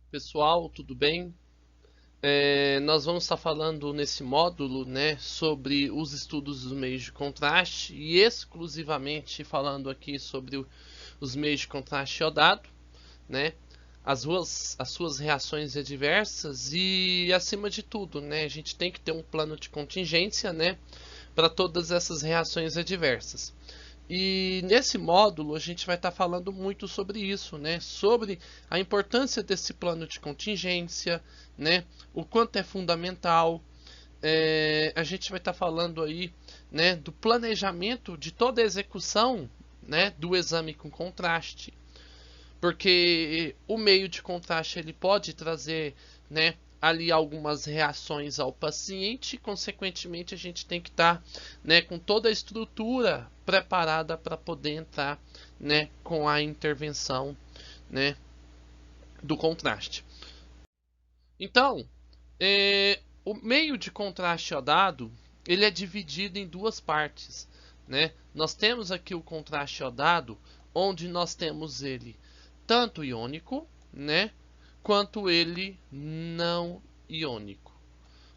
Pessoal, tudo bem? Nós vamos estar falando nesse módulo, né, sobre os estudos dos meios de contraste e exclusivamente falando aqui sobre os meios de contraste iodado, né, as suas reações adversas e, acima de tudo, né, a gente tem que ter um plano de contingência, né, para todas essas reações adversas. E nesse módulo a gente vai estar falando muito sobre isso, né? Sobre a importância desse plano de contingência, né? O quanto é fundamental. A gente vai estar falando aí, né, do planejamento de toda a execução, né, do exame com contraste, porque o meio de contraste ele pode trazer, né, ali algumas reações ao paciente, consequentemente a gente tem que estar, né, com toda a estrutura preparada para poder entrar, né, com a intervenção, né, do contraste. Então, o meio de contraste iodado ele é dividido em duas partes, né? Nós temos aqui o contraste iodado, onde nós temos ele tanto iônico, né, quanto ele não iônico.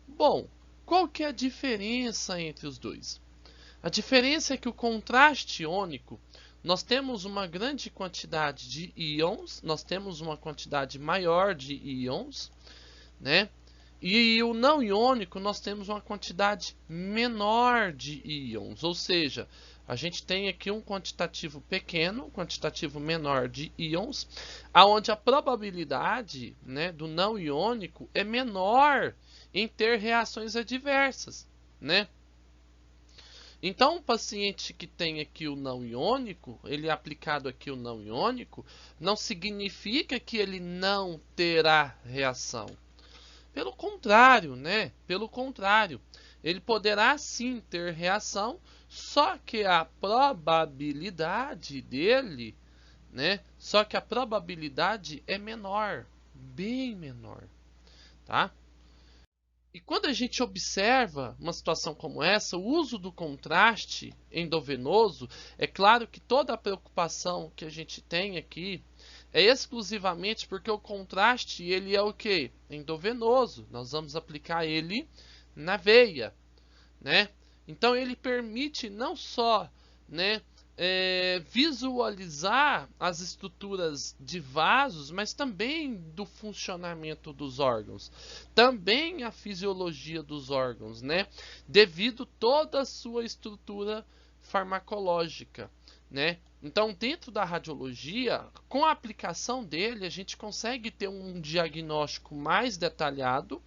Bom, qual que é a diferença entre os dois? A diferença é que o contraste iônico, nós temos uma grande quantidade de íons, nós temos uma quantidade maior de íons, né? E o não iônico, nós temos uma quantidade menor de íons, ou seja, a gente tem aqui um quantitativo pequeno, um quantitativo menor de íons, aonde a probabilidade, né, do não iônico é menor em ter reações adversas, né? Então, um paciente que tem aqui o não iônico, ele é aplicado aqui o não iônico, não significa que ele não terá reação. Pelo contrário, né? Pelo contrário, ele poderá sim ter reação, só que a probabilidade dele, né? Só que a probabilidade é menor, bem menor, tá? E quando a gente observa uma situação como essa, o uso do contraste endovenoso, é claro que toda a preocupação que a gente tem aqui é exclusivamente porque o contraste ele é o que? Endovenoso. Nós vamos aplicar ele na veia, né? Então ele permite não só, né, visualizar as estruturas de vasos, mas também do funcionamento dos órgãos, também a fisiologia dos órgãos, né, devido toda a sua estrutura farmacológica, né? Então, dentro da radiologia, com a aplicação dele, a gente consegue ter um diagnóstico mais detalhado,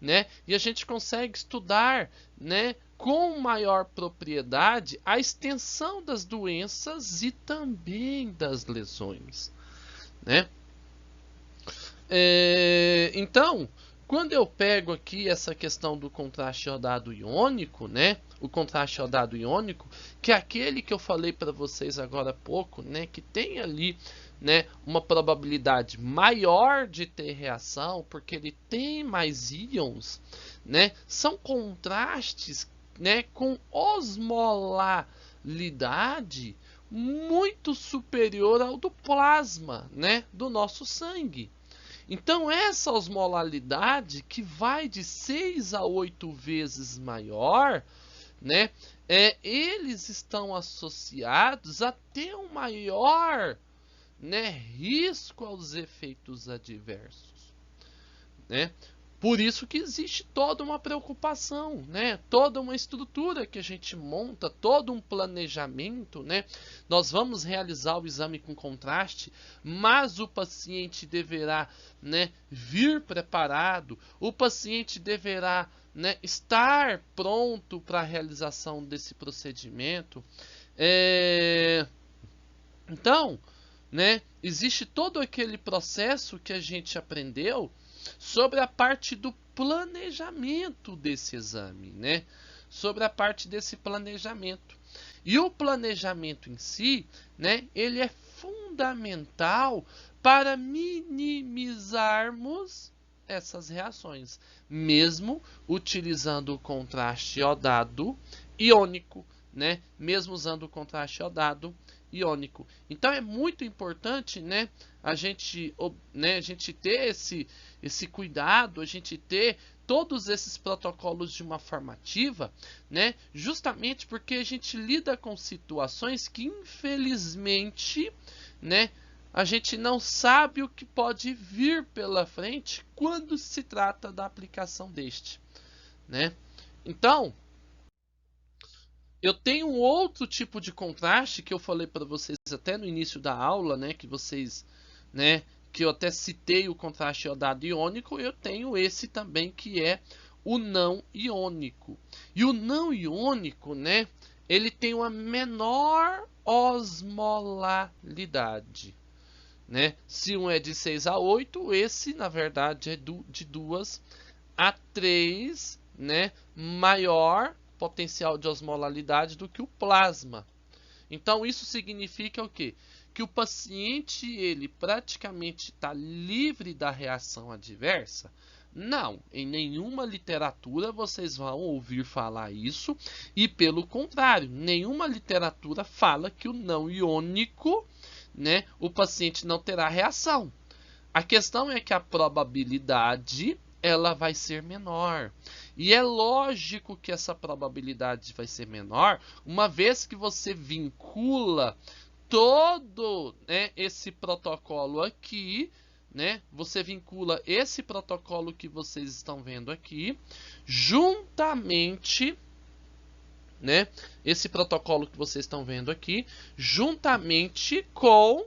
né? E a gente consegue estudar, né, com maior propriedade a extensão das doenças e também das lesões, né? Então, quando eu pego aqui essa questão do contraste iodado iônico, né? O contraste iodado iônico, que é aquele que eu falei para vocês agora há pouco, né? Que tem ali, né, uma probabilidade maior de ter reação, porque ele tem mais íons, né? São contrastes, né, com osmolaridade muito superior ao do plasma, né, do nosso sangue. Então, essa osmolaridade, que vai de 6 a 8 vezes maior, né, eles estão associados a ter um maior, né, risco aos efeitos adversos, né? Por isso que existe toda uma preocupação, né? Toda uma estrutura que a gente monta, todo um planejamento, né? Nós vamos realizar o exame com contraste, mas o paciente deverá, né, vir preparado, o paciente deverá, né, estar pronto para a realização desse procedimento. Então, né, existe todo aquele processo que a gente aprendeu sobre a parte do planejamento desse exame, né? Sobre a parte desse planejamento. E o planejamento em si, né, ele é fundamental para minimizarmos essas reações, mesmo utilizando o contraste iodado iônico, né? Mesmo usando o contraste iodado iônico. Então é muito importante, né, a gente ter esse cuidado, a gente ter todos esses protocolos de uma forma ativa, né, justamente porque a gente lida com situações que infelizmente, né, a gente não sabe o que pode vir pela frente quando se trata da aplicação deste, né? Então, eu tenho um outro tipo de contraste que eu falei para vocês até no início da aula, né, que eu até citei o contraste iodado iônico, eu tenho esse também que é o não iônico. E o não iônico, né, ele tem uma menor osmolaridade, né? Se um é de 6 a 8, esse na verdade é de 2 a 3, né, maior potencial de osmolaridade do que o plasma. Então isso significa o quê? Que o paciente ele praticamente está livre da reação adversa? Não, em nenhuma literatura vocês vão ouvir falar isso, e pelo contrário, nenhuma literatura fala que o não iônico, né, o paciente não terá reação. A questão é que a probabilidade ela vai ser menor. E é lógico que essa probabilidade vai ser menor, uma vez que você vincula todo, né, esse protocolo aqui, né? Você vincula esse protocolo que vocês estão vendo aqui, juntamente, né? Esse protocolo que vocês estão vendo aqui, juntamente com,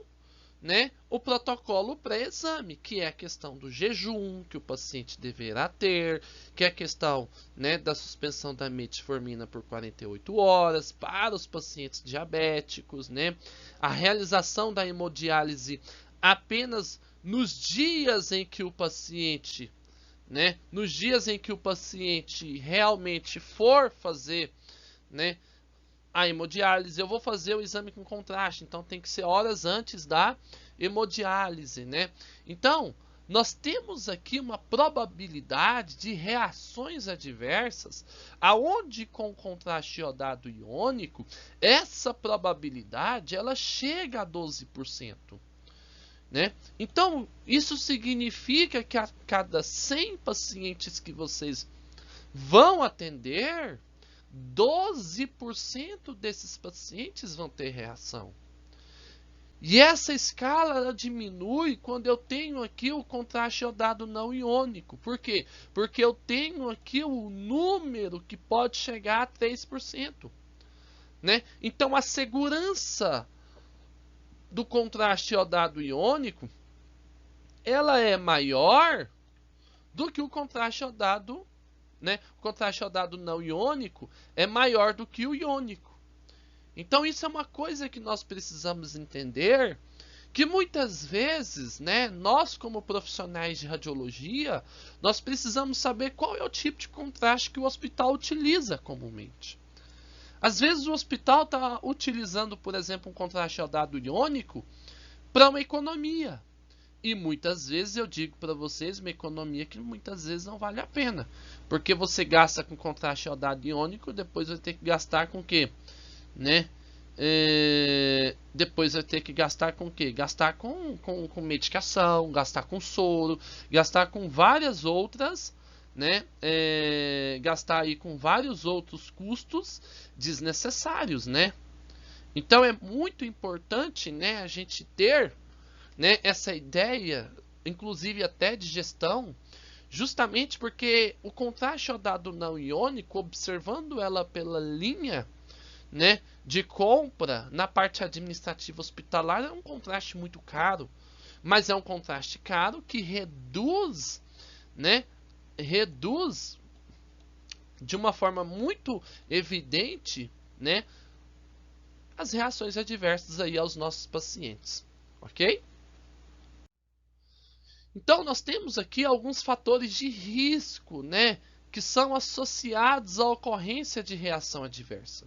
né, o protocolo pré-exame, que é a questão do jejum que o paciente deverá ter, que é a questão, né, da suspensão da metformina por 48 horas para os pacientes diabéticos, né, a realização da hemodiálise apenas nos dias em que o paciente, né, nos dias em que o paciente realmente for fazer, né, a hemodiálise. Eu vou fazer o exame com contraste, então tem que ser horas antes da hemodiálise, né? Então, nós temos aqui uma probabilidade de reações adversas, aonde com contraste iodado iônico, essa probabilidade ela chega a 12%. Né? Então, isso significa que a cada 100 pacientes que vocês vão atender, 12% desses pacientes vão ter reação. E essa escala ela diminui quando eu tenho aqui o contraste iodado não iônico. Por quê? Porque eu tenho aqui o número que pode chegar a 3%. Né? Então a segurança do contraste iodado iônico ela é maior do que o contraste iodado, né? O contraste iodado não iônico é maior do que o iônico. Então isso é uma coisa que nós precisamos entender, que muitas vezes, né, nós como profissionais de radiologia, nós precisamos saber qual é o tipo de contraste que o hospital utiliza comumente. Às vezes o hospital está utilizando, por exemplo, um contraste iodado iônico para uma economia. E muitas vezes eu digo para vocês uma economia que muitas vezes não vale a pena. Porque você gasta com contraste iodado iônico, depois vai ter que gastar com o quê? Né? Depois vai ter que gastar com o quê? Gastar com medicação, gastar com soro, gastar com várias outras, né? Gastar aí com vários outros custos desnecessários, né? Então é muito importante, né, a gente ter, né, essa ideia, inclusive até de gestão, justamente porque o contraste iodado não iônico, observando ela pela linha, né, de compra na parte administrativa hospitalar, é um contraste muito caro, mas é um contraste caro que reduz, né, reduz de uma forma muito evidente, né, as reações adversas aí aos nossos pacientes, ok? Então nós temos aqui alguns fatores de risco, né, que são associados à ocorrência de reação adversa.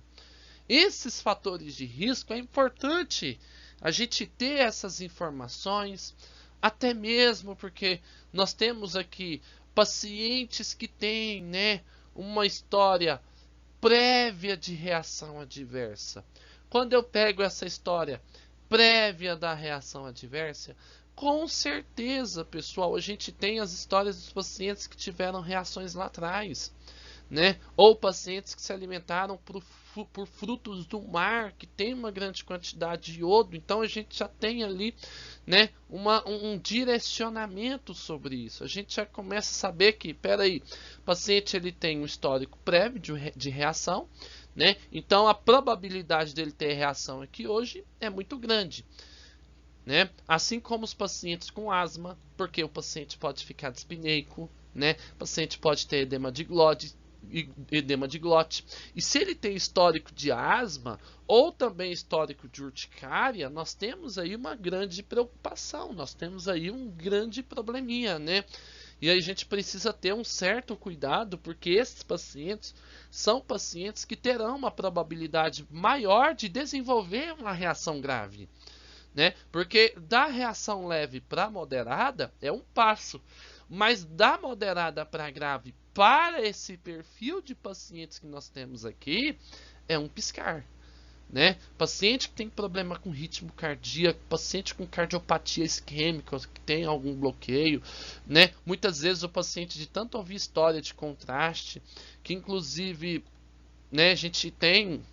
Esses fatores de risco é importante a gente ter essas informações, até mesmo porque nós temos aqui pacientes que têm, né, uma história prévia de reação adversa. Quando eu pego essa história prévia da reação adversa? Com certeza, pessoal, a gente tem as histórias dos pacientes que tiveram reações lá atrás, né? Ou pacientes que se alimentaram por frutos do mar, que tem uma grande quantidade de iodo. Então a gente já tem ali, né, um direcionamento sobre isso. A gente já começa a saber que, peraí, o paciente ele tem um histórico prévio de reação, né? Então a probabilidade dele ter reação aqui hoje é muito grande, né? Assim como os pacientes com asma, porque o paciente pode ficar dispneico, né? O paciente pode ter edema de glote, e se ele tem histórico de asma ou também histórico de urticária, nós temos aí uma grande preocupação, nós temos aí um grande probleminha, né? E aí a gente precisa ter um certo cuidado, porque esses pacientes são pacientes que terão uma probabilidade maior de desenvolver uma reação grave, né? Porque da reação leve para moderada é um passo, mas da moderada para grave para esse perfil de pacientes que nós temos aqui é um piscar, né? Paciente que tem problema com ritmo cardíaco, paciente com cardiopatia isquêmica, que tem algum bloqueio, né? Muitas vezes o paciente de tanto ouvir história de contraste, que inclusive, né, a gente tem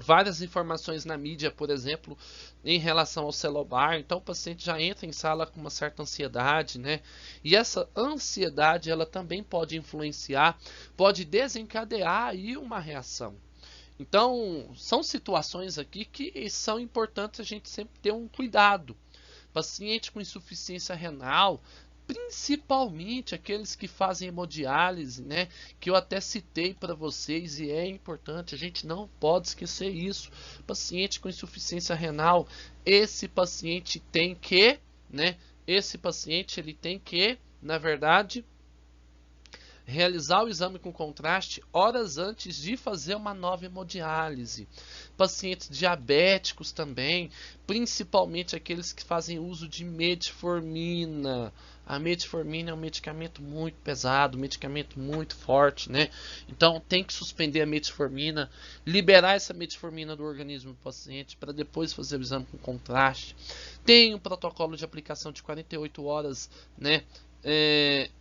várias informações na mídia, por exemplo, em relação ao celobar. Então o paciente já entra em sala com uma certa ansiedade, né? E essa ansiedade ela também pode influenciar, pode desencadear aí uma reação. Então são situações aqui que são importantes a gente sempre ter um cuidado. Paciente com insuficiência renal, principalmente aqueles que fazem hemodiálise, né? Que eu até citei para vocês e é importante, a gente não pode esquecer isso. Paciente com insuficiência renal, esse paciente tem que, né? Esse paciente ele tem que, na verdade, realizar o exame com contraste horas antes de fazer uma nova hemodiálise. Pacientes diabéticos também, principalmente aqueles que fazem uso de metformina. A metformina é um medicamento muito pesado, um medicamento muito forte, né? Então tem que suspender a metformina, liberar essa metformina do organismo do paciente para depois fazer o exame com contraste. Tem um protocolo de aplicação de 48 horas, né?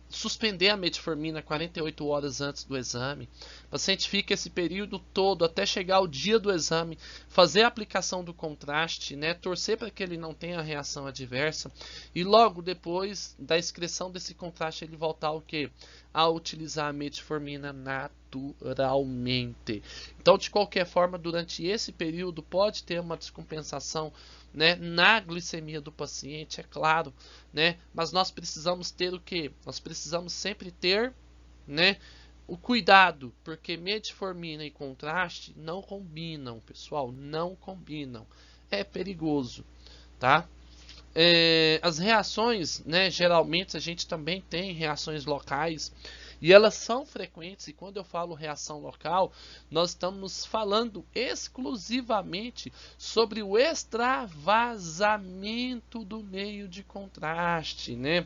Suspender a metformina 48 horas antes do exame. O paciente fica esse período todo até chegar o dia do exame, fazer a aplicação do contraste, né, torcer para que ele não tenha reação adversa e logo depois da excreção desse contraste ele voltar ao quê? A utilizar a metformina naturalmente. Então, de qualquer forma, durante esse período pode ter uma descompensação, né, na glicemia do paciente, é claro, né? Mas nós precisamos ter o que? Nós precisamos sempre ter, né, o cuidado, porque metformina e contraste não combinam, pessoal, não combinam. É perigoso, tá? As reações, né, geralmente a gente também tem reações locais e elas são frequentes, e quando eu falo reação local, nós estamos falando exclusivamente sobre o extravasamento do meio de contraste, né?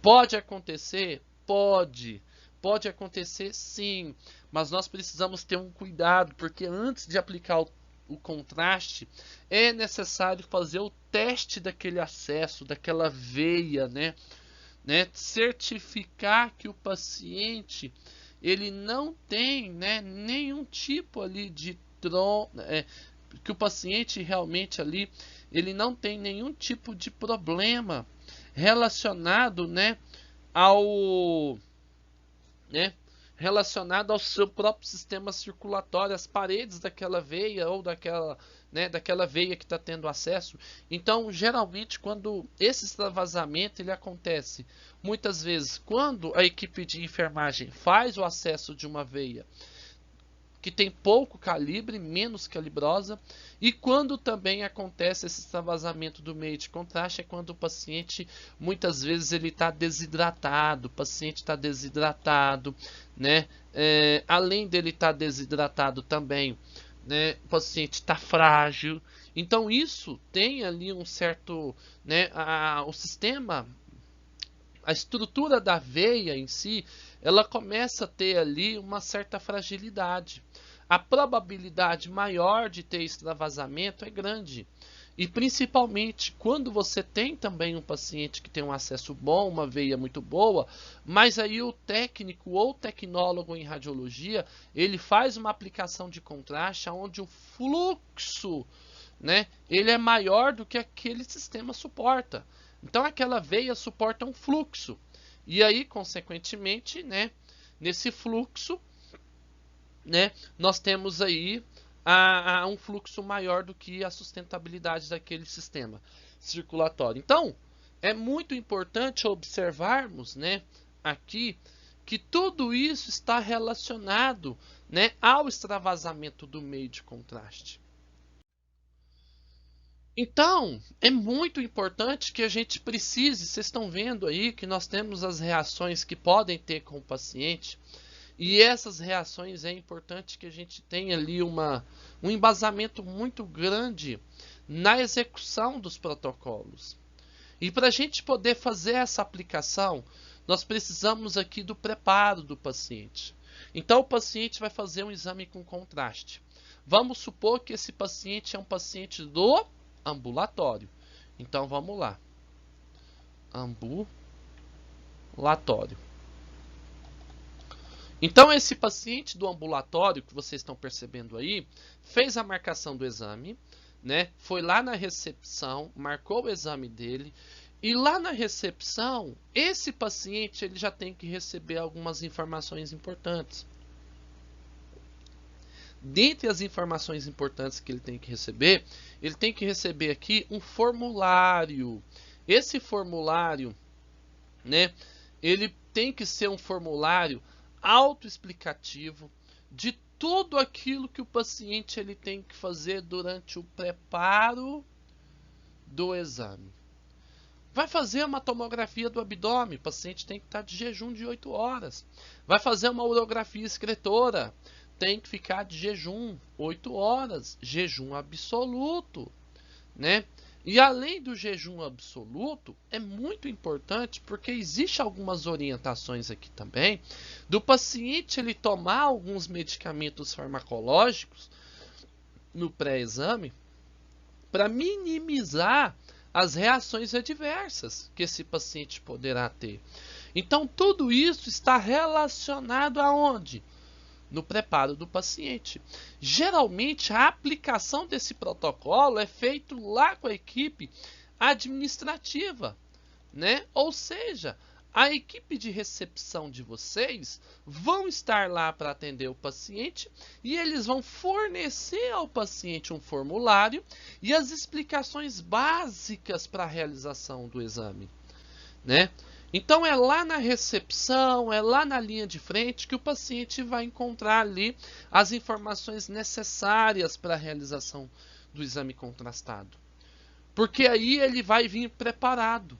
Pode acontecer? Pode. Pode acontecer sim, mas nós precisamos ter um cuidado, porque antes de aplicar o contraste, é necessário fazer o teste daquele acesso, daquela veia, né? Certificar que o paciente ele não tem, né, nenhum tipo ali de que o paciente realmente ali ele não tem nenhum tipo de problema relacionado, né, ao relacionado ao seu próprio sistema circulatório, as paredes daquela veia ou daquela veia que está tendo acesso. Então, geralmente, quando esse extravasamento ele acontece, muitas vezes, quando a equipe de enfermagem faz o acesso de uma veia que tem pouco calibre, menos calibrosa, e quando também acontece esse extravasamento do meio de contraste, é quando o paciente, muitas vezes, ele está desidratado, o paciente está desidratado, né? Além dele estar desidratado também, né, o paciente está frágil, então isso tem ali um certo, né, o sistema, a estrutura da veia em si, ela começa a ter ali uma certa fragilidade. A probabilidade maior de ter extravasamento é grande. E principalmente quando você tem também um paciente que tem um acesso bom, uma veia muito boa, mas aí o técnico ou tecnólogo em radiologia, ele faz uma aplicação de contraste onde o fluxo, né, ele é maior do que aquele sistema suporta. Então aquela veia suporta um fluxo. E aí, consequentemente, né, nesse fluxo, né, nós temos aí um fluxo maior do que a sustentabilidade daquele sistema circulatório. Então, é muito importante observarmos, né, aqui que tudo isso está relacionado, né, ao extravasamento do meio de contraste. Então, é muito importante que a gente precise, vocês estão vendo aí que nós temos as reações que podem ter com o paciente, e essas reações é importante que a gente tenha ali um embasamento muito grande na execução dos protocolos. E para a gente poder fazer essa aplicação, nós precisamos aqui do preparo do paciente. Então o paciente vai fazer um exame com contraste. Vamos supor que esse paciente é um paciente do ambulatório. Então vamos lá. Ambulatório. Então esse paciente do ambulatório, que vocês estão percebendo aí, fez a marcação do exame, né? Foi lá na recepção, marcou o exame dele, e lá na recepção, esse paciente ele já tem que receber algumas informações importantes. Dentre as informações importantes que ele tem que receber aqui um formulário. Esse formulário, né, ele tem que ser um formulário autoexplicativo de tudo aquilo que o paciente ele tem que fazer durante o preparo do exame. Vai fazer uma tomografia do abdômen, o paciente tem que estar de jejum de 8 horas. Vai fazer uma urografia excretora, tem que ficar de jejum 8 horas, jejum absoluto, né? E além do jejum absoluto, é muito importante porque existe algumas orientações aqui também do paciente ele tomar alguns medicamentos farmacológicos no pré-exame para minimizar as reações adversas que esse paciente poderá ter. Então tudo isso está relacionado aonde? No preparo do paciente. Geralmente a aplicação desse protocolo é feito lá com a equipe administrativa, né? Ou seja, a equipe de recepção de vocês vão estar lá para atender o paciente e eles vão fornecer ao paciente um formulário e as explicações básicas para a realização do exame, né? Então é lá na recepção, é lá na linha de frente que o paciente vai encontrar ali as informações necessárias para a realização do exame contrastado. Porque aí ele vai vir preparado.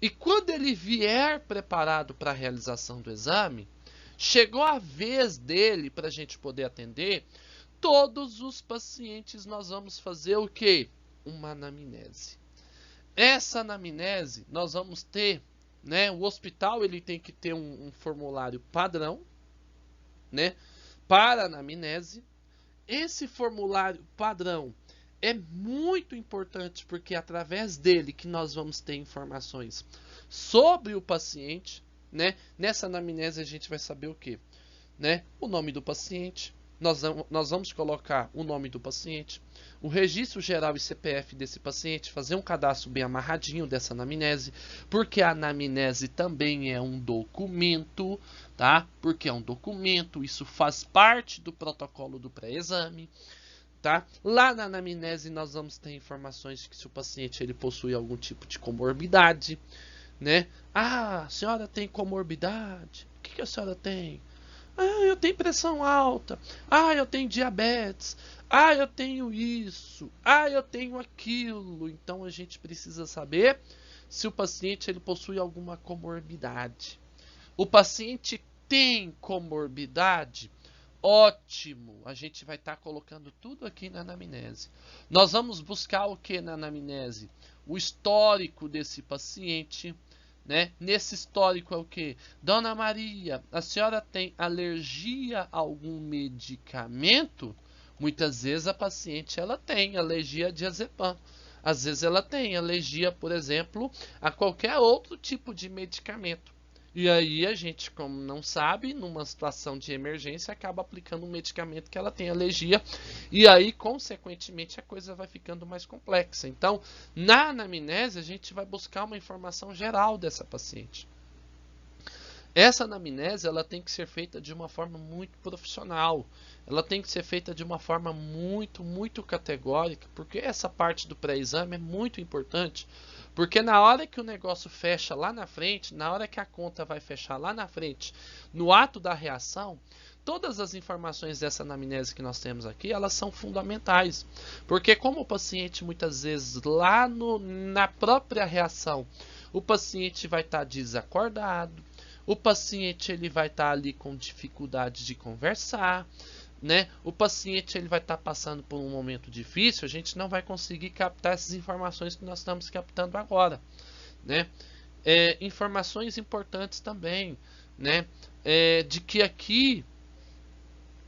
E quando ele vier preparado para a realização do exame, chegou a vez dele para a gente poder atender, todos os pacientes nós vamos fazer o quê? Uma anamnese. Essa anamnese nós vamos ter, né, o hospital ele tem que ter um formulário padrão, né, para anamnese. Esse formulário padrão é muito importante porque é através dele que nós vamos ter informações sobre o paciente, né? Nessa anamnese a gente vai saber o quê? Né? O nome do paciente. Nós vamos colocar o nome do paciente, o registro geral e CPF desse paciente, fazer um cadastro bem amarradinho dessa anamnese, porque a anamnese também é um documento, tá? Porque é um documento, isso faz parte do protocolo do pré-exame, tá? Lá na anamnese nós vamos ter informações de que se o paciente ele possui algum tipo de comorbidade, né? Ah, a senhora tem comorbidade? O que a senhora tem? Ah, eu tenho pressão alta. Ah, eu tenho diabetes. Ah, eu tenho isso. Ah, eu tenho aquilo. Então a gente precisa saber se o paciente ele possui alguma comorbidade. O paciente tem comorbidade? Ótimo. A gente vai estar colocando tudo aqui na anamnese. Nós vamos buscar o que na anamnese? O histórico desse paciente. Né? Nesse histórico é o que? Dona Maria, a senhora tem alergia a algum medicamento? Muitas vezes a paciente ela tem alergia a diazepam. Às vezes ela tem alergia, por exemplo, a qualquer outro tipo de medicamento. E aí a gente, como não sabe, numa situação de emergência, acaba aplicando um medicamento que ela tem alergia. E aí, consequentemente, a coisa vai ficando mais complexa. Então, na anamnese, a gente vai buscar uma informação geral dessa paciente. Essa anamnese ela tem que ser feita de uma forma muito profissional. Ela tem que ser feita de uma forma muito categórica, porque essa parte do pré-exame é muito importante. Porque na hora que o negócio fecha lá na frente, na hora que a conta vai fechar lá na frente, no ato da reação, todas as informações dessa anamnese que nós temos aqui, elas são fundamentais. Porque como o paciente muitas vezes lá na própria reação, o paciente vai estar desacordado, o paciente ele vai estar ali com dificuldade de conversar, né? O paciente ele vai estar passando por um momento difícil, a gente não vai conseguir captar essas informações que nós estamos captando agora, né? Informações importantes também, né? De que aqui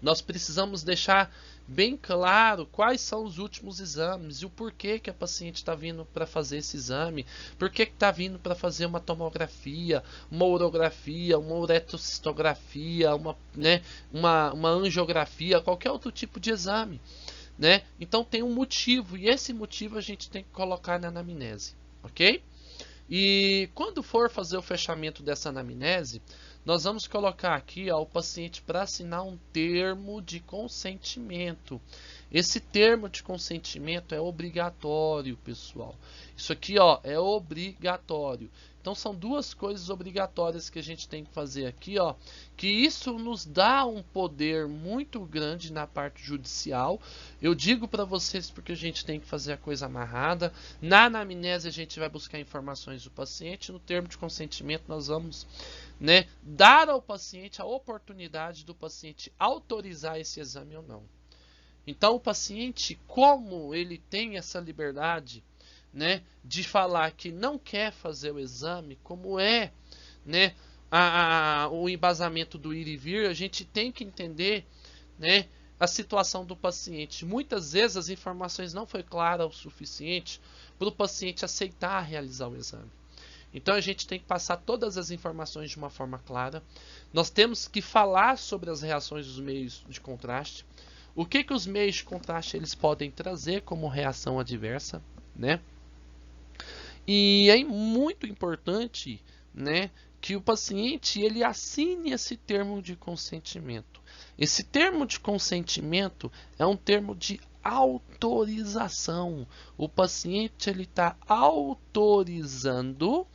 nós precisamos deixar bem claro quais são os últimos exames e o porquê que a paciente está vindo para fazer esse exame, por que está vindo para fazer uma tomografia, uma urografia, uma uretrocistografia, uma angiografia, qualquer outro tipo de exame, né? Então tem um motivo e esse motivo a gente tem que colocar na anamnese, ok? E quando for fazer o fechamento dessa anamnese, nós vamos colocar aqui o paciente para assinar um termo de consentimento. Esse termo de consentimento é obrigatório, pessoal. Isso aqui é obrigatório. Então são duas coisas obrigatórias que a gente tem que fazer aqui, que isso nos dá um poder muito grande na parte judicial. Eu digo para vocês porque a gente tem que fazer a coisa amarrada. Na anamnese a gente vai buscar informações do paciente, no termo de consentimento nós vamos, né, dar ao paciente a oportunidade do paciente autorizar esse exame ou não. Então o paciente, como ele tem essa liberdade, né, de falar que não quer fazer o exame, como né, o embasamento do ir e vir, a gente tem que entender, né, a situação do paciente. Muitas vezes as informações não foi clara o suficiente para o paciente aceitar realizar o exame. Então a gente tem que passar todas as informações de uma forma clara. Nós temos que falar sobre as reações dos meios de contraste. O que os meios de contraste eles podem trazer como reação adversa, né? E é muito importante, né, que o paciente ele assine esse termo de consentimento. Esse termo de consentimento é um termo de autorização. O paciente ele está autorizando,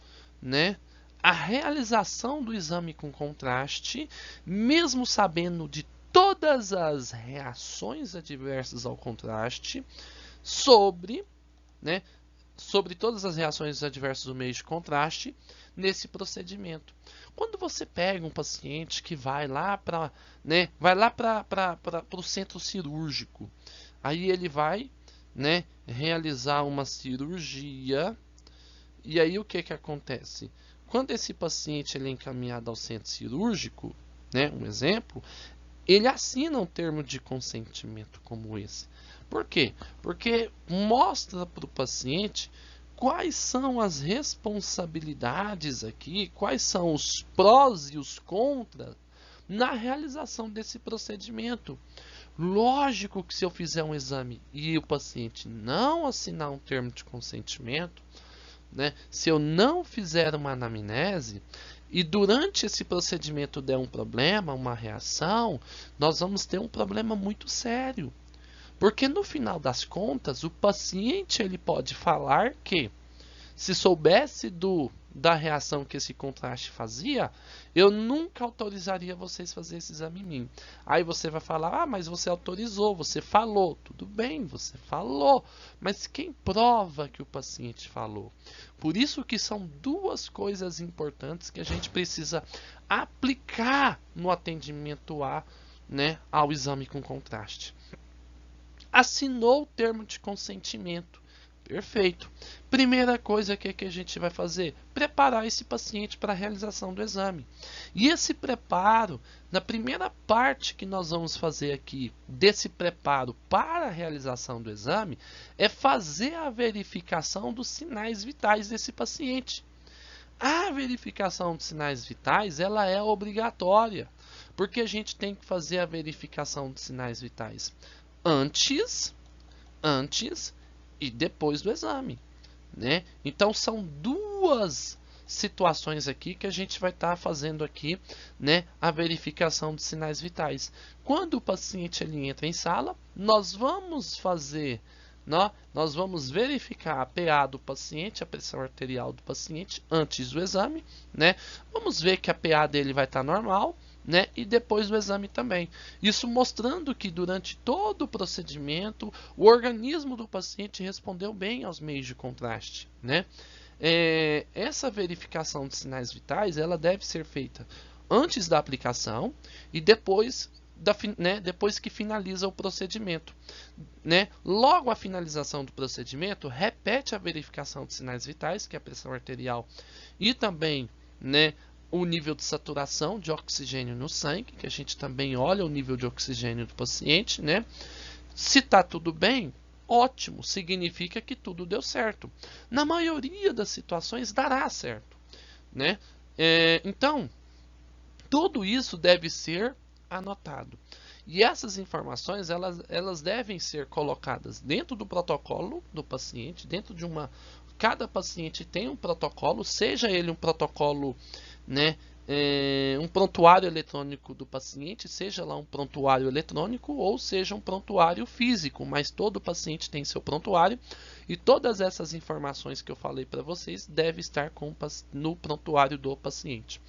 né, a realização do exame com contraste, mesmo sabendo de todas as reações adversas ao contraste, sobre todas as reações adversas do meio de contraste nesse procedimento. Quando você pega um paciente que vai lá para o centro cirúrgico, aí ele vai, né, realizar uma cirurgia, e aí o que acontece? Quando esse paciente ele é encaminhado ao centro cirúrgico, né, um exemplo, ele assina um termo de consentimento como esse. Por quê? Porque mostra para o paciente quais são as responsabilidades aqui, quais são os prós e os contras na realização desse procedimento. Lógico que se eu fizer um exame e o paciente não assinar um termo de consentimento, né, se eu não fizer uma anamnese, e durante esse procedimento der um problema, uma reação, nós vamos ter um problema muito sério. Porque no final das contas, o paciente ele pode falar que se soubesse da reação que esse contraste fazia, eu nunca autorizaria vocês fazer esse exame em mim. Aí você vai falar, mas você autorizou, você falou. Tudo bem, você falou, mas quem prova que o paciente falou? Por isso que são duas coisas importantes que a gente precisa aplicar no atendimento ao exame com contraste. Assinou o termo de consentimento. Perfeito. Primeira coisa que a gente vai fazer? Preparar esse paciente para a realização do exame. E esse preparo, na primeira parte que nós vamos fazer aqui, desse preparo para a realização do exame, é fazer a verificação dos sinais vitais desse paciente. A verificação dos sinais vitais, ela é obrigatória, porque a gente tem que fazer a verificação dos sinais vitais antes e depois do exame, né? Então são duas situações aqui que a gente vai estar fazendo aqui, né, a verificação dos sinais vitais. Quando o paciente ele entra em sala, nós vamos verificar a PA do paciente, a pressão arterial do paciente antes do exame, né? Vamos ver que a PA dele vai estar normal, né? E depois do exame também. Isso mostrando que durante todo o procedimento o organismo do paciente respondeu bem aos meios de contraste, né? Essa verificação de sinais vitais ela deve ser feita antes da aplicação e depois depois que finaliza o procedimento, né? Logo a finalização do procedimento, repete a verificação de sinais vitais, que é a pressão arterial e também, né, o nível de saturação de oxigênio no sangue, que a gente também olha o nível de oxigênio do paciente, né? Se está tudo bem, ótimo, significa que tudo deu certo. Na maioria das situações dará certo, né? Então, tudo isso deve ser anotado. E essas informações elas devem ser colocadas dentro do protocolo do paciente, dentro de uma... Cada paciente tem um protocolo, seja ele um protocolo, né, um prontuário eletrônico do paciente, seja lá um prontuário eletrônico ou seja um prontuário físico, mas todo paciente tem seu prontuário e todas essas informações que eu falei para vocês devem estar no prontuário do paciente.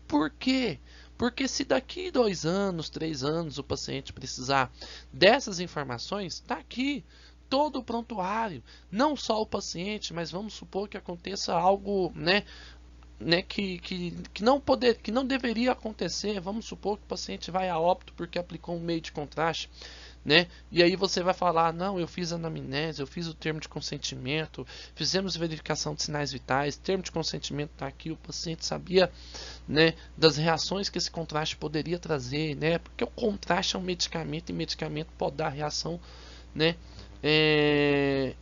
Por quê? Porque se daqui 2 anos, 3 anos o paciente precisar dessas informações, está aqui todo o prontuário, não só o paciente, mas vamos supor que aconteça algo, né, que não deveria acontecer. Vamos supor que o paciente vai a óbito porque aplicou um meio de contraste, né? E aí você vai falar, não, eu fiz anamnese, eu fiz o termo de consentimento, fizemos verificação de sinais vitais, termo de consentimento está aqui, o paciente sabia, né, das reações que esse contraste poderia trazer, né? Porque o contraste é um medicamento e medicamento pode dar reação, né,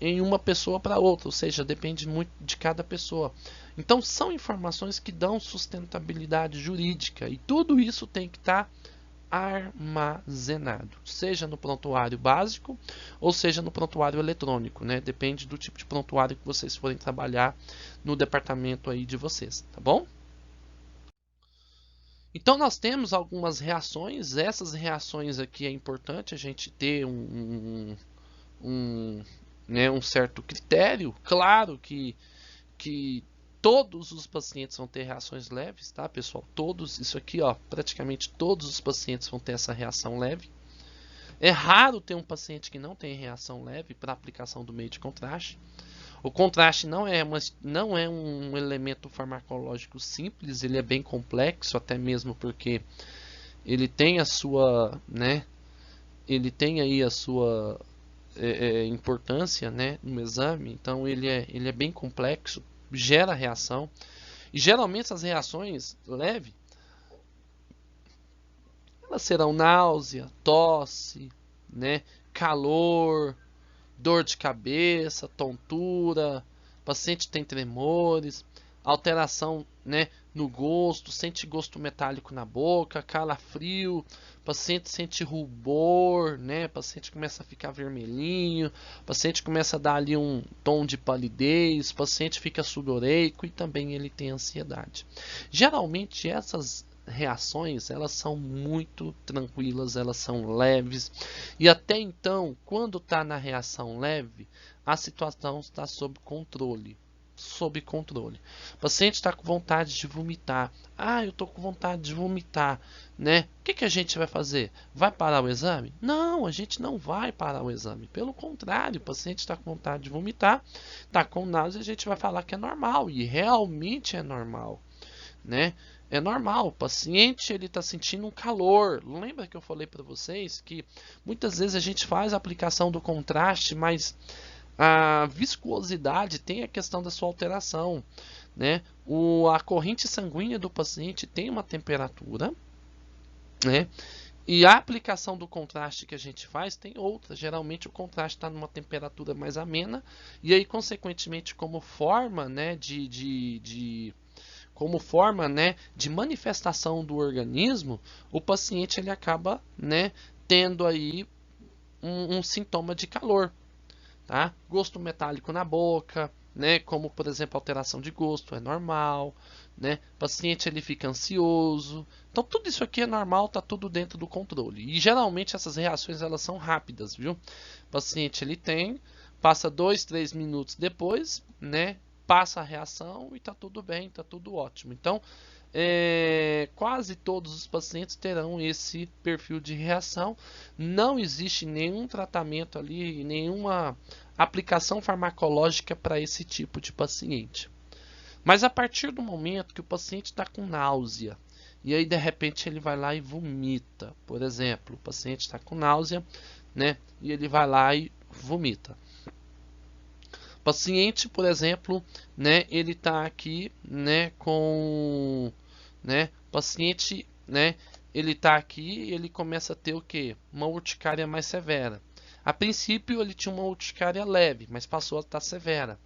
em uma pessoa para outra, ou seja, depende muito de cada pessoa. Então são informações que dão sustentabilidade jurídica e tudo isso tem que estar armazenado, seja no prontuário básico ou seja no prontuário eletrônico, né? Depende do tipo de prontuário que vocês forem trabalhar no departamento aí de vocês, tá bom? Então nós temos algumas reações, essas reações aqui é importante a gente ter né, um certo critério. Claro que todos os pacientes vão ter reações leves, tá, pessoal? Todos, isso aqui, ó, praticamente todos os pacientes vão ter essa reação leve. É raro ter um paciente que não tem reação leve para aplicação do meio de contraste. O contraste não é um elemento farmacológico simples, ele é bem complexo, até mesmo porque ele tem a sua, né, ele tem aí a sua importância, né, no exame. Então ele é bem complexo, gera reação. E geralmente essas reações leves, elas serão náusea, tosse, né, calor, dor de cabeça, tontura, o paciente tem tremores, alteração, né, no gosto, sente gosto metálico na boca, calafrio, o paciente sente rubor, né, o paciente começa a ficar vermelhinho, o paciente começa a dar ali um tom de palidez, o paciente fica sudoreico e também ele tem ansiedade. Geralmente essas reações elas são muito tranquilas, elas são leves e até então, quando está na reação leve, a situação está sob controle. O paciente está com vontade de vomitar. Ah, eu estou com vontade de vomitar, né? O que a gente vai fazer? Vai parar o exame? Não, a gente não vai parar o exame. Pelo contrário, o paciente está com vontade de vomitar, está com náusea, a gente vai falar que é normal e realmente é normal, né? É normal, o paciente ele está sentindo um calor. Lembra que eu falei para vocês que muitas vezes a gente faz a aplicação do contraste, mas A viscosidade tem a questão da sua alteração, né? A corrente sanguínea do paciente tem uma temperatura, né? E a aplicação do contraste que a gente faz tem outra. Geralmente o contraste está numa temperatura mais amena e aí, consequentemente, como forma, né, de manifestação do organismo, o paciente ele acaba, né, tendo aí um sintoma de calor, tá? Gosto metálico na boca, né, como por exemplo alteração de gosto, é normal, né? O paciente ele fica ansioso. Então tudo isso aqui é normal, tá tudo dentro do controle. E geralmente essas reações elas são rápidas, viu? O paciente ele tem, passa 2, 3 minutos depois, né? Passa a reação e tá tudo bem, tá tudo ótimo. Então, quase todos os pacientes terão esse perfil de reação. Não existe nenhum tratamento ali, nenhuma aplicação farmacológica para esse tipo de paciente. Mas a partir do momento que o paciente está com náusea, e aí de repente ele vai lá e vomita, por exemplo, o paciente está com náusea, né, e ele vai lá e vomita. O paciente, por exemplo, né, ele está aqui, né, paciente, né, ele está aqui e ele começa a ter o que? Uma urticária mais severa. A princípio ele tinha uma urticária leve, mas passou a estar severa,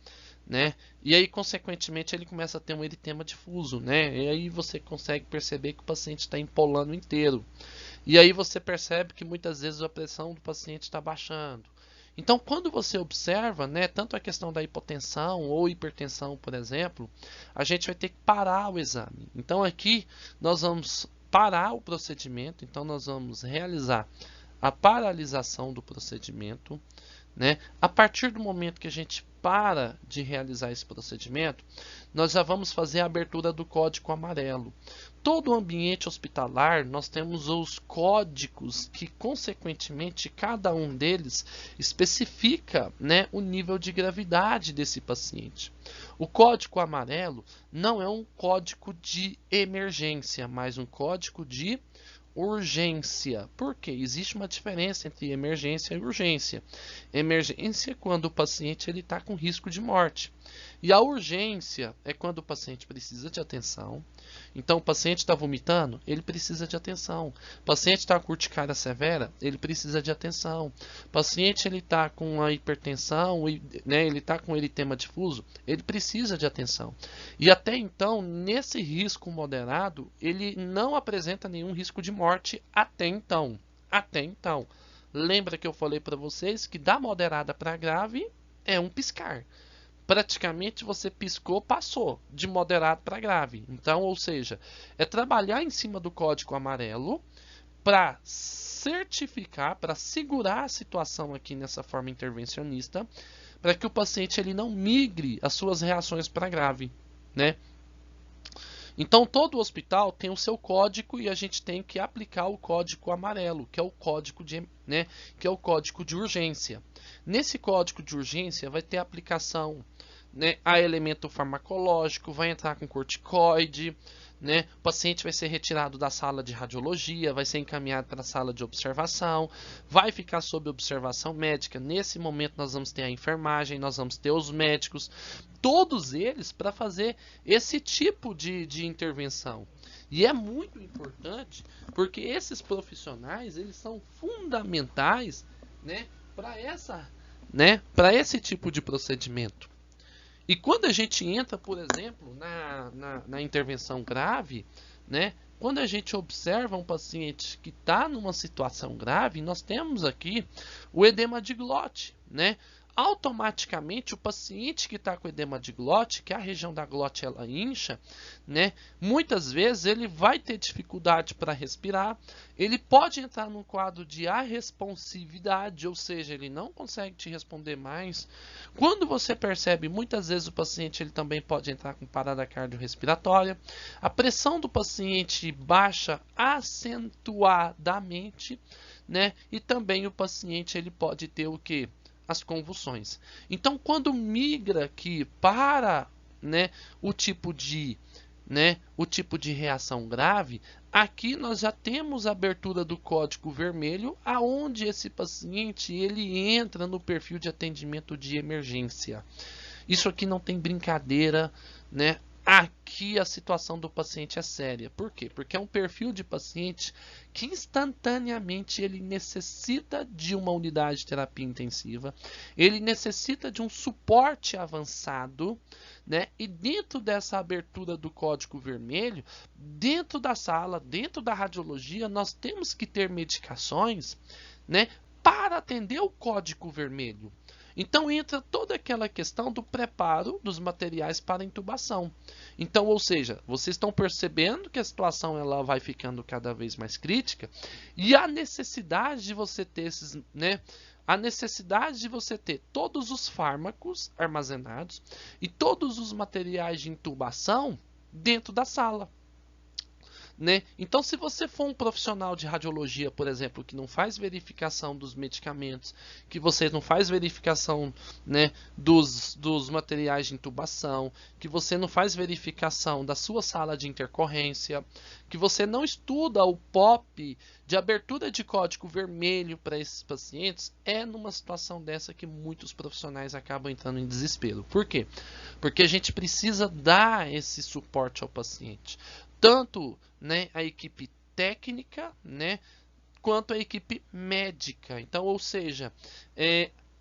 né? E aí, consequentemente, ele começa a ter um eritema difuso, né? E aí você consegue perceber que o paciente está empolando inteiro. E aí você percebe que muitas vezes a pressão do paciente está baixando. Então, quando você observa, né, tanto a questão da hipotensão ou hipertensão, por exemplo, a gente vai ter que parar o exame. Então, aqui nós vamos parar o procedimento, então nós vamos realizar a paralisação do procedimento, né? A partir do momento que a gente para de realizar esse procedimento, nós já vamos fazer a abertura do código amarelo. Todo o ambiente hospitalar, nós temos os códigos que, consequentemente, cada um deles especifica, né, o nível de gravidade desse paciente. O código amarelo não é um código de emergência, mas um código de urgência. Por quê? Existe uma diferença entre emergência e urgência. Emergência é quando o paciente está com risco de morte. E a urgência é quando o paciente precisa de atenção. Então, o paciente está vomitando, ele precisa de atenção. O paciente está com urticária severa, ele precisa de atenção. O paciente está com a hipertensão, né, ele está com eritema difuso, ele precisa de atenção. E até então, nesse risco moderado, ele não apresenta nenhum risco de morte até então. Até então. Lembra que eu falei para vocês que da moderada para grave é um piscar. Praticamente você piscou, passou de moderado para grave. Então, ou seja, é trabalhar em cima do código amarelo para certificar, para segurar a situação aqui nessa forma intervencionista, para que o paciente ele não migre as suas reações para grave, né? Então, todo hospital tem o seu código e a gente tem que aplicar o código amarelo, que é o código de, né, que é o código de urgência. Nesse código de urgência vai ter aplicação, né, a elemento farmacológico, vai entrar com corticoide, né, o paciente vai ser retirado da sala de radiologia, vai ser encaminhado para a sala de observação, vai ficar sob observação médica. Nesse momento nós vamos ter a enfermagem, nós vamos ter os médicos, todos eles para fazer esse tipo de intervenção. E é muito importante porque esses profissionais eles são fundamentais, né, para esse tipo de procedimento. E quando a gente entra, por exemplo, na intervenção grave, né, quando a gente observa um paciente que está numa situação grave, nós temos aqui o edema de glote, né? Automaticamente o paciente que está com edema de glote, que a região da glote ela incha, né? Muitas vezes ele vai ter dificuldade para respirar, ele pode entrar num quadro de arresponsividade, ou seja, ele não consegue te responder mais. Quando você percebe, muitas vezes o paciente ele também pode entrar com parada cardiorrespiratória, a pressão do paciente baixa acentuadamente, né? E também o paciente ele pode ter o que? As convulsões. Então, quando migra aqui para, né, o tipo de né, o tipo de reação grave, aqui nós já temos a abertura do código vermelho, aonde esse paciente ele entra no perfil de atendimento de emergência. Isso aqui não tem brincadeira, né? Aqui a situação do paciente é séria. Por quê? Porque é um perfil de paciente que instantaneamente ele necessita de uma unidade de terapia intensiva, ele necessita de um suporte avançado, né? E dentro dessa abertura do código vermelho, dentro da sala, dentro da radiologia, nós temos que ter medicações, né, para atender o código vermelho. Então entra toda aquela questão do preparo dos materiais para intubação. Então, ou seja, vocês estão percebendo que a situação ela vai ficando cada vez mais crítica e a necessidade de você ter esses, né, a necessidade de você ter todos os fármacos armazenados e todos os materiais de intubação dentro da sala. Né? Então, se você for um profissional de radiologia, por exemplo, que não faz verificação dos medicamentos, que você não faz verificação, né, dos materiais de intubação, que você não faz verificação da sua sala de intercorrência, que você não estuda o POP de abertura de código vermelho para esses pacientes, é numa situação dessa que muitos profissionais acabam entrando em desespero. Por quê? Porque a gente precisa dar esse suporte ao paciente. Tanto, né, a equipe técnica, né, quanto a equipe médica. Então, ou seja,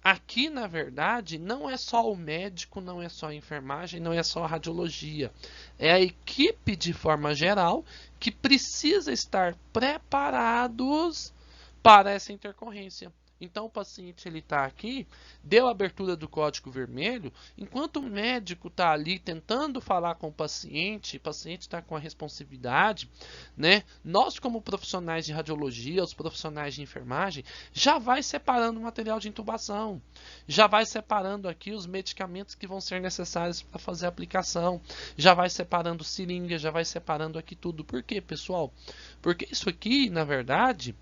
aqui na verdade não é só o médico, não é só a enfermagem, não é só a radiologia. É a equipe de forma geral que precisa estar preparados para essa intercorrência. Então o paciente ele está aqui, deu a abertura do código vermelho, enquanto o médico está ali tentando falar com o paciente está com a responsividade, né? Nós como profissionais de radiologia, os profissionais de enfermagem, já vai separando o material de intubação, já vai separando aqui os medicamentos que vão ser necessários para fazer a aplicação, já vai separando seringa, já vai separando aqui tudo. Por quê, pessoal? Porque isso aqui, na verdade,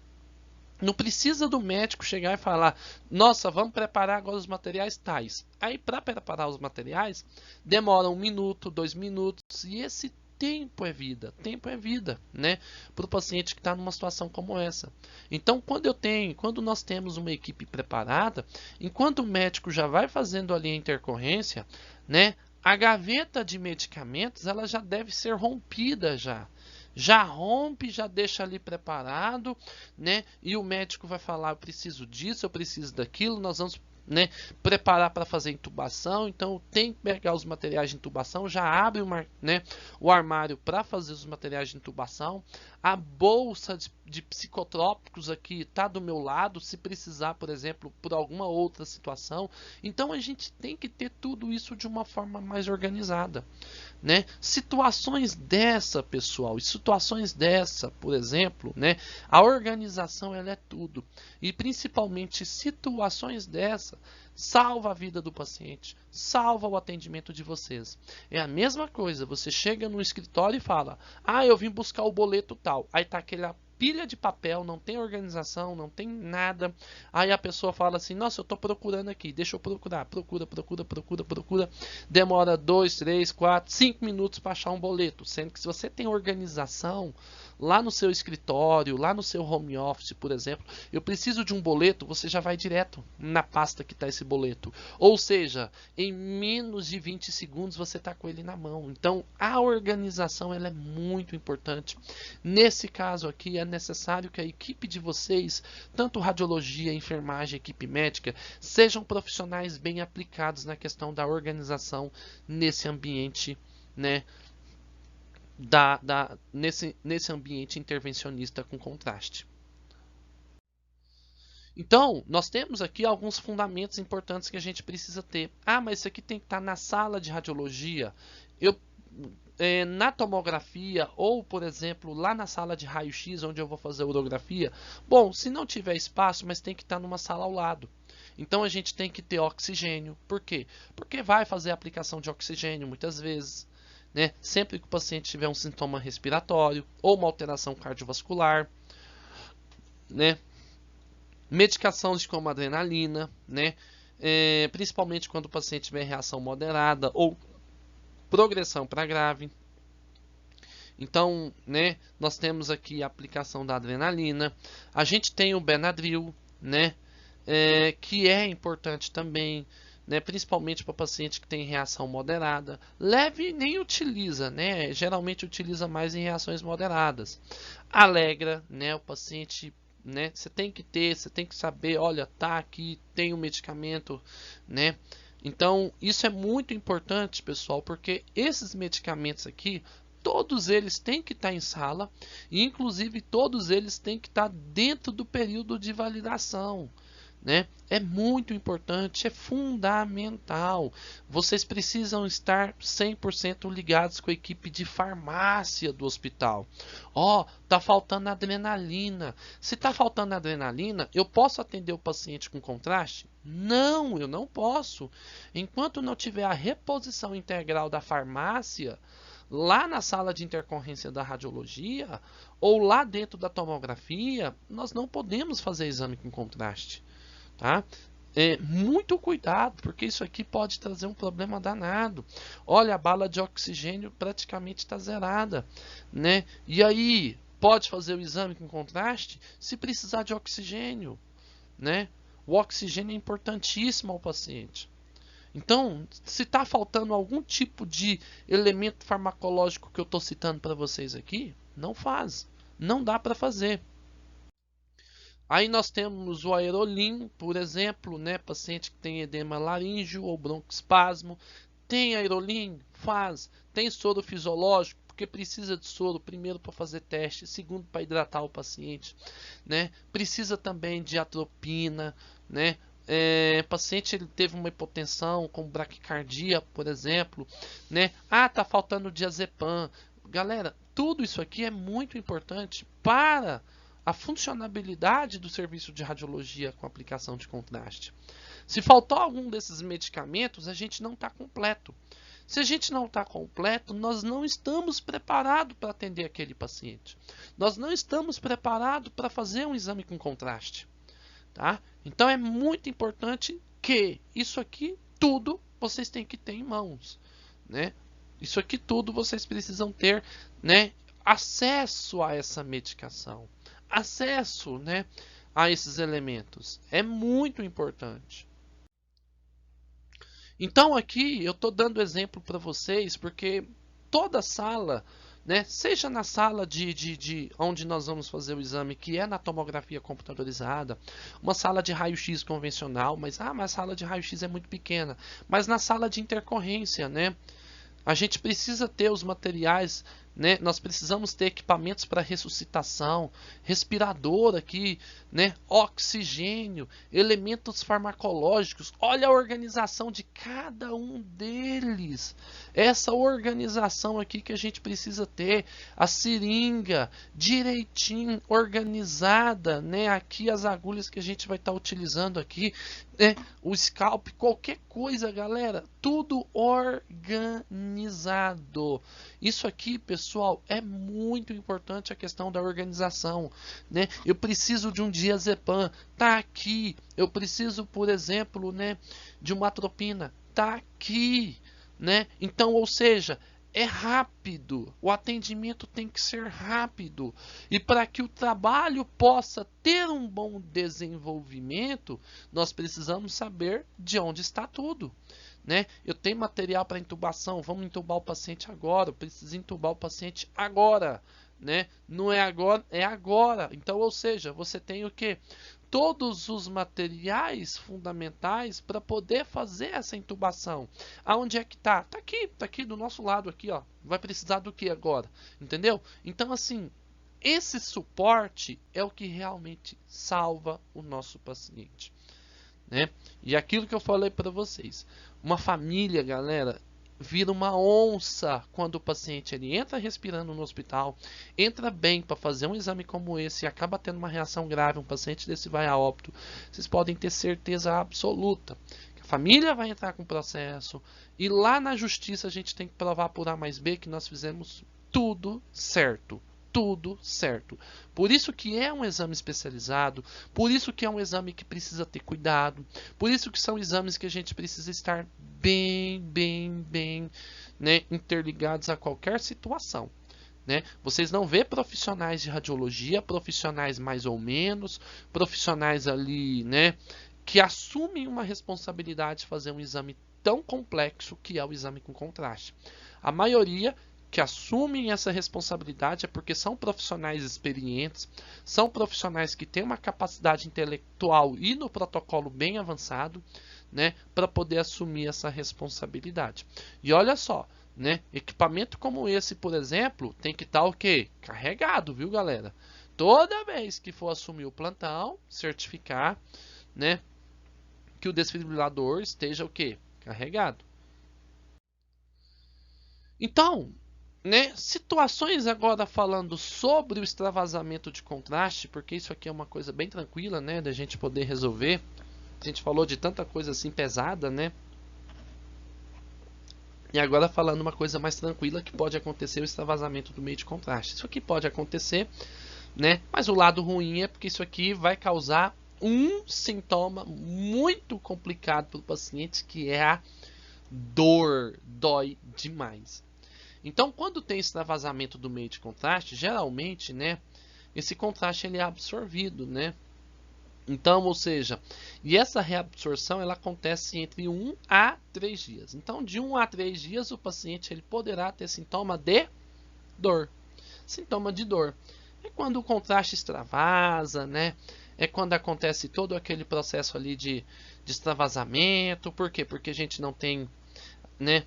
não precisa do médico chegar e falar, nossa, vamos preparar agora os materiais tais. Aí, para preparar os materiais, demora 1 minuto, 2 minutos, e esse tempo é vida, né? Para o paciente que está numa situação como essa. Então, quando nós temos uma equipe preparada, enquanto o médico já vai fazendo ali a intercorrência, né? A gaveta de medicamentos, ela já deve ser rompida já. Já rompe, já deixa ali preparado, né? E o médico vai falar, eu preciso disso, eu preciso daquilo, nós vamos, né, preparar para fazer intubação, então tem que pegar os materiais de intubação, já abre né, o armário para fazer os materiais de intubação, a bolsa de psicotrópicos aqui está do meu lado, se precisar, por exemplo, por alguma outra situação. Então a gente tem que ter tudo isso de uma forma mais organizada, né? Situações dessa, pessoal, e situações dessa, por exemplo, né, a organização ela é tudo, e principalmente situações dessa salva a vida do paciente, salva o atendimento de vocês. É a mesma coisa, você chega no escritório e fala, ah, eu vim buscar o boleto tal, aí tá aquela pilha de papel, não tem organização, não tem nada. Aí a pessoa fala assim, nossa, eu tô procurando aqui, deixa eu procurar. Procura. Demora 2, 3, 4, 5 minutos para achar um boleto. Sendo que se você tem organização lá no seu escritório, lá no seu home office, por exemplo, eu preciso de um boleto, você já vai direto na pasta que está esse boleto. Ou seja, em menos de 20 segundos você está com ele na mão. Então a organização ela é muito importante. Nesse caso aqui é necessário que a equipe de vocês, tanto radiologia, enfermagem, equipe médica, sejam profissionais bem aplicados na questão da organização nesse ambiente, né, nesse ambiente intervencionista com contraste. Então, nós temos aqui alguns fundamentos importantes que a gente precisa ter. Ah, mas isso aqui tem que estar na sala de radiologia. Na tomografia ou, por exemplo, lá na sala de raio-x, onde eu vou fazer a urografia. Bom, se não tiver espaço, mas tem que estar numa sala ao lado. Então a gente tem que ter oxigênio. Por quê? Porque vai fazer a aplicação de oxigênio muitas vezes, né? Sempre que o paciente tiver um sintoma respiratório ou uma alteração cardiovascular, né? Medicações como adrenalina, né? Principalmente quando o paciente tiver reação moderada ou progressão para grave. Então, né, nós temos aqui a aplicação da adrenalina. A gente tem o Benadryl, né, que é importante também, né, principalmente para paciente que tem reação moderada. Leve nem utiliza, né, geralmente utiliza mais em reações moderadas. Alegra, né, o paciente, né, você tem que ter, você tem que saber, olha, tá aqui, tem o medicamento, né. Então, isso é muito importante, pessoal, porque esses medicamentos aqui, todos eles têm que estar em sala e, inclusive, todos eles têm que estar dentro do período de validação, né? É muito importante, é fundamental. Vocês precisam estar 100% ligados com a equipe de farmácia do hospital. Ó, tá faltando adrenalina. Se tá faltando adrenalina, eu posso atender o paciente com contraste? Não, eu não posso. Enquanto não tiver a reposição integral da farmácia, lá na sala de intercorrência da radiologia ou lá dentro da tomografia, nós não podemos fazer exame com contraste. Tá? Muito cuidado, porque isso aqui pode trazer um problema danado. Olha, a bala de oxigênio praticamente está zerada, né? E aí, pode fazer o exame com contraste se precisar de oxigênio, né? O oxigênio é importantíssimo ao paciente. Então, se está faltando algum tipo de elemento farmacológico que eu estou citando para vocês aqui, não faz, não dá para fazer. Aí nós temos o aerolim, por exemplo, né? Paciente que tem edema laríngeo ou broncoespasmo. Tem aerolim? Faz. Tem soro fisiológico? Porque precisa de soro, primeiro para fazer teste, segundo para hidratar o paciente, né? Precisa também de atropina, né? Paciente ele teve uma hipotensão com braquicardia, por exemplo, né? Ah, tá faltando diazepam. Galera, tudo isso aqui é muito importante para a funcionabilidade do serviço de radiologia com aplicação de contraste. Se faltar algum desses medicamentos, a gente não está completo. Se a gente não está completo, nós não estamos preparados para atender aquele paciente. Nós não estamos preparados para fazer um exame com contraste. Tá? Então é muito importante que isso aqui tudo vocês têm que ter em mãos, né? Isso aqui tudo vocês precisam ter, né, acesso a essa medicação, acesso, né, a esses elementos. É muito importante. Então aqui eu estou dando exemplo para vocês porque toda sala, né, seja na sala de onde nós vamos fazer o exame, que é na tomografia computadorizada, uma sala de raio-x convencional, mas a sala de raio-x é muito pequena, mas na sala de intercorrência, né, a gente precisa ter os materiais, né? Nós precisamos ter equipamentos para ressuscitação, respirador aqui, né? Oxigênio, elementos farmacológicos. Olha a organização de cada um deles. Essa organização aqui que a gente precisa ter, a seringa direitinho organizada, né? Aqui as agulhas que a gente vai estar utilizando aqui, né? O scalp, qualquer coisa, galera, tudo organizado. Isso aqui, pessoal, é muito importante a questão da organização, né? Eu preciso de um diazepam, tá aqui. Eu preciso, por exemplo, né, de uma atropina, tá aqui, né? Então, ou seja, é rápido, o atendimento tem que ser rápido. E para que o trabalho possa ter um bom desenvolvimento, nós precisamos saber de onde está tudo. Né? Eu tenho material para intubação, vamos intubar o paciente agora, eu preciso intubar o paciente agora. Né? Não é agora, é agora. Então, ou seja, você tem o que? Todos os materiais fundamentais para poder fazer essa intubação. Aonde é que tá? Tá aqui do nosso lado aqui, ó. Vai precisar do que agora? Entendeu? Então, assim, esse suporte é o que realmente salva o nosso paciente, né? E aquilo que eu falei para vocês, uma família, galera, vira uma onça quando o paciente ele entra respirando no hospital, entra bem para fazer um exame como esse e acaba tendo uma reação grave, um paciente desse vai a óbito. Vocês podem ter certeza absoluta que a família vai entrar com processo e lá na justiça a gente tem que provar por A mais B que nós fizemos tudo certo. Tudo certo. Por isso que é um exame especializado, por isso que é um exame que precisa ter cuidado, por isso que são exames que a gente precisa estar bem, né, interligados a qualquer situação. né? Vocês não vê profissionais de radiologia, profissionais mais ou menos, profissionais ali, né, que assumem uma responsabilidade de fazer um exame tão complexo que é o exame com contraste. A maioria que assumem essa responsabilidade é porque são profissionais experientes, são profissionais que têm uma capacidade intelectual e no protocolo bem avançado, né, para poder assumir essa responsabilidade. E olha só, né, equipamento como esse, por exemplo, tem que estar o quê? Carregado, viu, galera? Toda vez que for assumir o plantão, certificar, né, que o desfibrilador esteja o quê? Carregado. Então, né, situações agora falando sobre o extravasamento de contraste, porque isso aqui é uma coisa bem tranquila, né, da gente poder resolver. A gente falou de tanta coisa assim pesada, né? E agora falando uma coisa mais tranquila que pode acontecer o extravasamento do meio de contraste. Isso aqui pode acontecer, né? Mas o lado ruim é porque isso aqui vai causar um sintoma muito complicado para o paciente, que é a dor. Dói demais. Então, quando tem extravasamento do meio de contraste, geralmente, né, esse contraste ele é absorvido, né? Então, ou seja, e essa reabsorção ela acontece entre 1 a 3 dias. Então, de 1 a 3 dias, o paciente ele poderá ter sintoma de dor. Sintoma de dor. É quando o contraste extravasa, né? É quando acontece todo aquele processo ali de extravasamento. Por quê? Porque a gente não tem, né,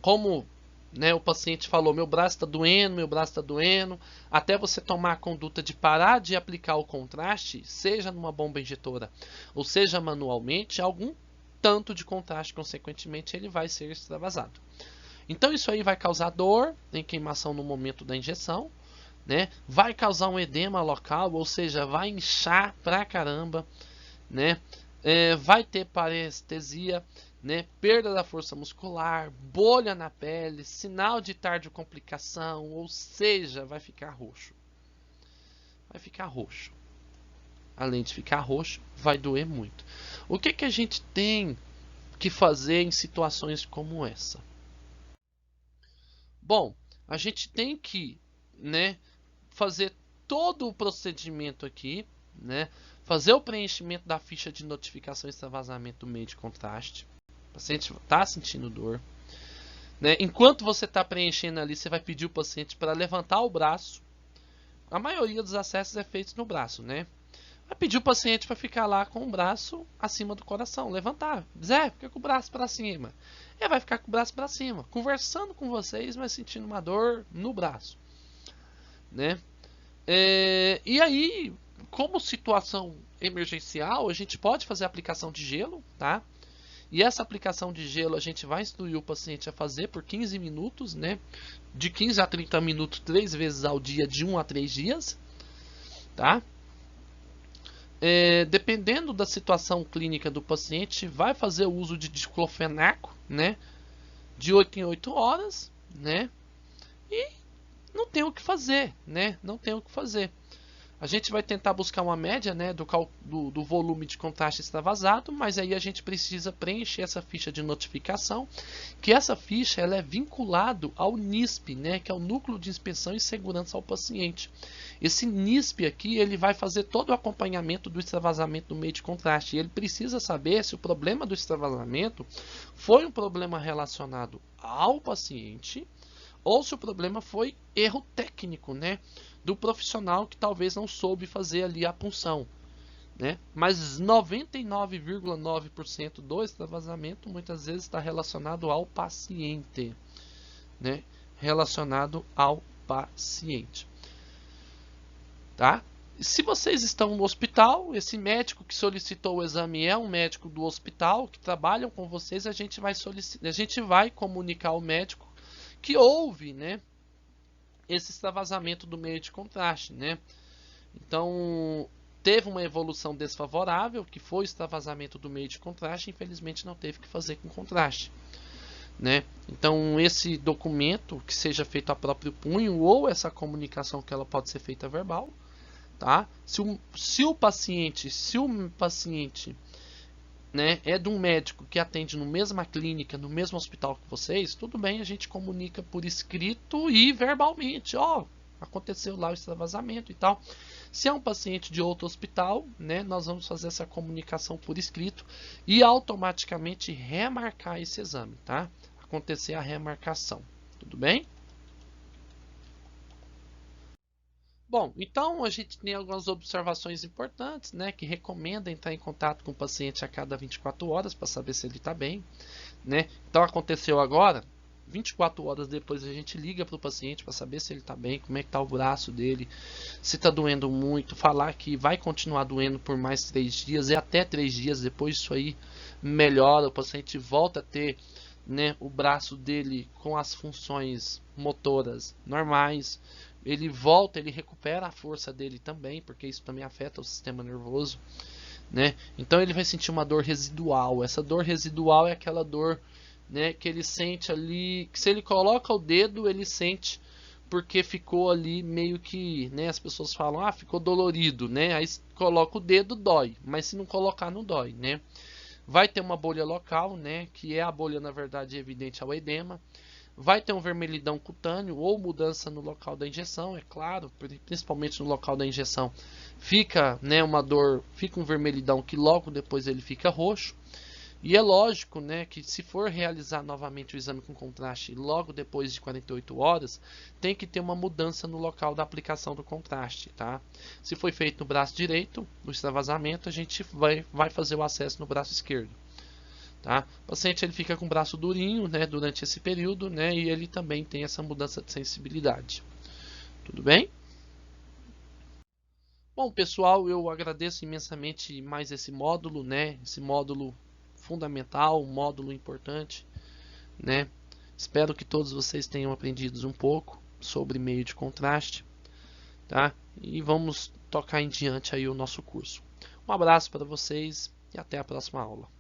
como, né, o paciente falou, meu braço está doendo, meu braço está doendo, até você tomar a conduta de parar de aplicar o contraste, seja numa bomba injetora ou seja manualmente, algum tanto de contraste, consequentemente, ele vai ser extravasado. Então isso aí vai causar dor, tem queimação no momento da injeção, né? Vai causar um edema local, ou seja, vai inchar pra caramba, né? Vai ter parestesia, né? Perda da força muscular, bolha na pele, sinal de tardiocomplicação, ou seja, vai ficar roxo. Vai ficar roxo. Além de ficar roxo, vai doer muito. O que a gente tem que fazer em situações como essa? Bom, a gente tem que, né, fazer todo o procedimento aqui, né, fazer o preenchimento da ficha de notificação e extravasamento do meio de contraste. O paciente está sentindo dor, né? Enquanto você está preenchendo ali, você vai pedir o paciente para levantar o braço. A maioria dos acessos é feito no braço, né? Vai pedir o paciente para ficar lá com o braço acima do coração, levantar. Zé, fica com o braço para cima. Ele vai ficar com o braço para cima, conversando com vocês, mas sentindo uma dor no braço, né? E aí, como situação emergencial, a gente pode fazer a aplicação de gelo, tá? E essa aplicação de gelo a gente vai instruir o paciente a fazer por 15 minutos, né? De 15 a 30 minutos, 3 vezes ao dia, de 1 a 3 dias, tá? Dependendo da situação clínica do paciente, vai fazer o uso de diclofenaco, né? De 8 em 8 horas, né? E não tem o que fazer, né? Não tem o que fazer. A gente vai tentar buscar uma média, né, do volume de contraste extravasado, mas aí a gente precisa preencher essa ficha de notificação, que essa ficha ela é vinculada ao NISP, né, que é o Núcleo de Inspeção e Segurança ao Paciente. Esse NISP aqui ele vai fazer todo o acompanhamento do extravasamento do meio de contraste. E ele precisa saber se o problema do extravasamento foi um problema relacionado ao paciente ou se o problema foi erro técnico, né, do profissional que talvez não soube fazer ali a punção, né? Mas 99,9% do extravasamento muitas vezes está relacionado ao paciente, né? Relacionado ao paciente, tá? Se vocês estão no hospital, esse médico que solicitou o exame é um médico do hospital que trabalham com vocês, a gente vai comunicar ao médico que houve, né, esse extravasamento do meio de contraste, né? Então, teve uma evolução desfavorável, que foi o extravasamento do meio de contraste, infelizmente não teve que fazer com contraste, né? Então, esse documento, que seja feito a próprio punho, ou essa comunicação que ela pode ser feita verbal, tá? Se o paciente, né, é de um médico que atende na mesma clínica, no mesmo hospital que vocês, tudo bem, a gente comunica por escrito e verbalmente, ó, aconteceu lá o extravasamento e tal. Se é um paciente de outro hospital, né, nós vamos fazer essa comunicação por escrito e automaticamente remarcar esse exame, tá? Acontecer a remarcação, tudo bem? Bom, então a gente tem algumas observações importantes, né, que recomenda entrar em contato com o paciente a cada 24 horas para saber se ele está bem, né? Então aconteceu agora, 24 horas depois a gente liga para o paciente para saber se ele está bem, como é que está o braço dele, se está doendo muito, falar que vai continuar doendo por mais 3 dias e até 3 dias depois disso aí melhora, o paciente volta a ter, né, o braço dele com as funções motoras normais, ele volta, ele recupera a força dele também, porque isso também afeta o sistema nervoso, né? Então ele vai sentir uma dor residual. Essa dor residual é aquela dor, né, que ele sente ali, que se ele coloca o dedo, ele sente porque ficou ali meio que, né, as pessoas falam, ah, ficou dolorido, né? Aí coloca o dedo, dói, mas se não colocar, não dói, né? Vai ter uma bolha local, né, que é a bolha na verdade evidente ao edema. Vai ter um vermelhidão cutâneo ou mudança no local da injeção, é claro, principalmente no local da injeção. Fica, né, uma dor, fica um vermelhidão que logo depois ele fica roxo. E é lógico, né, que se for realizar novamente o exame com contraste logo depois de 48 horas, tem que ter uma mudança no local da aplicação do contraste, tá? Se foi feito no braço direito, no extravasamento, a gente vai fazer o acesso no braço esquerdo. Tá? O paciente ele fica com o braço durinho, né, durante esse período, né, e ele também tem essa mudança de sensibilidade. Tudo bem? Bom, pessoal, eu agradeço imensamente mais esse módulo, né, esse módulo fundamental, um módulo importante, né. Espero que todos vocês tenham aprendido um pouco sobre meio de contraste, tá? E vamos tocar em diante aí o nosso curso. Um abraço para vocês e até a próxima aula.